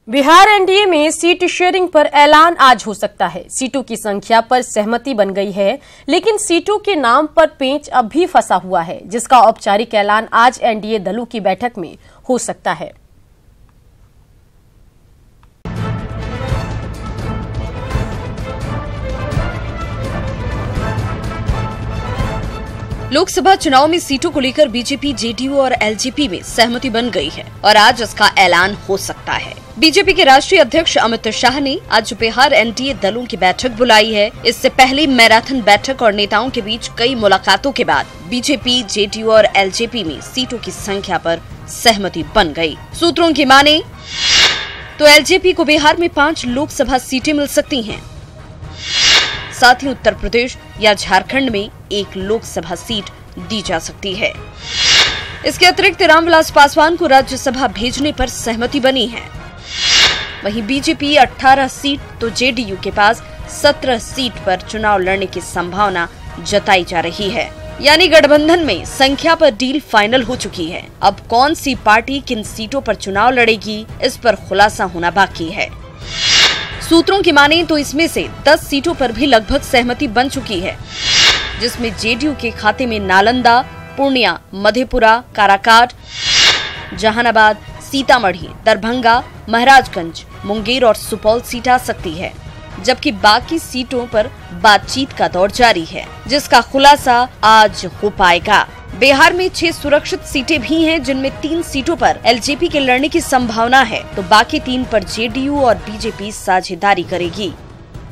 Bihar NDA में seat sharing पर ऐलान आज हो सकता है। सीटों की संख्या पर सहमति बन गई है, लेकिन सीटों के नाम पर पेंच अब भी फंसा हुआ है, जिसका औपचारिक ऐलान आज एनडीए दलों की बैठक में हो सकता है। लोकसभा चुनाव में सीटों को लेकर बीजेपी, जेडीयू और एलजेपी में सहमति बन गई है और आज इसका ऐलान हो सकता है। बीजेपी के राष्ट्रीय अध्यक्ष अमित शाह ने आज बिहार एनडीए दलों की बैठक बुलाई है। इससे पहले मैराथन बैठक और नेताओं के बीच कई मुलाकातों के बाद बीजेपी, जेडीयू और एलजेपी में सीटों की संख्या पर सहमति बन गई। सूत्रों की माने तो एलजेपी को बिहार में 5 लोकसभा सीटें मिल सकती हैं। साथ ही उत्तर प्रदेश या झारखंड में 1 लोकसभा सीट दी जा सकती है। इसके अतिरिक्त रामविलास पासवान को राज्यसभा भेजने पर सहमति बनी है। वहीं बीजेपी 18 सीट तो जेडीयू के पास 17 सीट पर चुनाव लड़ने की संभावना जताई जा रही है। यानी गठबंधन में संख्या पर डील फाइनल हो चुकी है। अब कौन सी पार्टी किन सीटों पर चुनाव लड़ेगी, इस पर खुलासा होना बाकी है। सूत्रों की माने तो इसमें से 10 सीटों पर भी लगभग सहमति बन चुकी है, जिसमें जेडीयू के खाते में नालंदा, पूर्णिया, मधेपुरा, काराकाट, जहानाबाद, सीतामढ़ी, दरभंगा, महाराजगंज, मुंगेर और सुपौल सीट आ सकती है, जबकि बाकी सीटों पर बातचीत का दौर जारी है, जिसका खुलासा आज हो पाएगा। बिहार में 6 सुरक्षित सीटें भी हैं, जिनमें 3 सीटों पर एलजेपी के लड़ने की संभावना है, तो बाकी 3 पर जेडीयू और बीजेपी साझेदारी करेगी।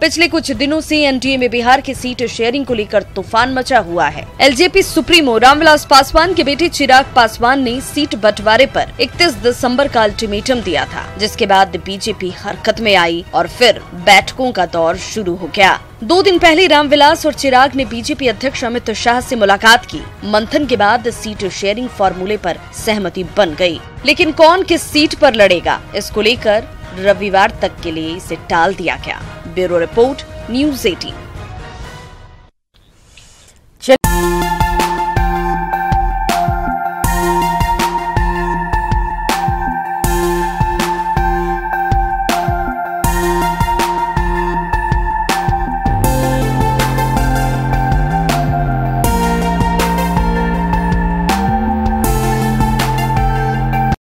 पिछले कुछ दिनों से एनडीए में बिहार की सीट शेयरिंग को लेकर तूफान मचा हुआ है। एलजेपी सुप्रीमो रामविलास पासवान के बेटे चिराग पासवान ने सीट बंटवारे पर 31 दिसंबर का अल्टीमेटम दिया था, जिसके बाद बीजेपी हरकत में आई और फिर बैठकों का दौर शुरू हो गया। 2 दिन पहले रामविलास और चिराग ने बीजेपी अध्यक्ष अमित शाह से मुलाकात की। मंथन के बाद सीट शेयरिंग फॉर्मूले पर सहमति बन गई, लेकिन कौन किस सीट पर लड़ेगा, इसको लेकर रविवार तक के लिए इसे टाल दिया गया। Bureau report, news 18।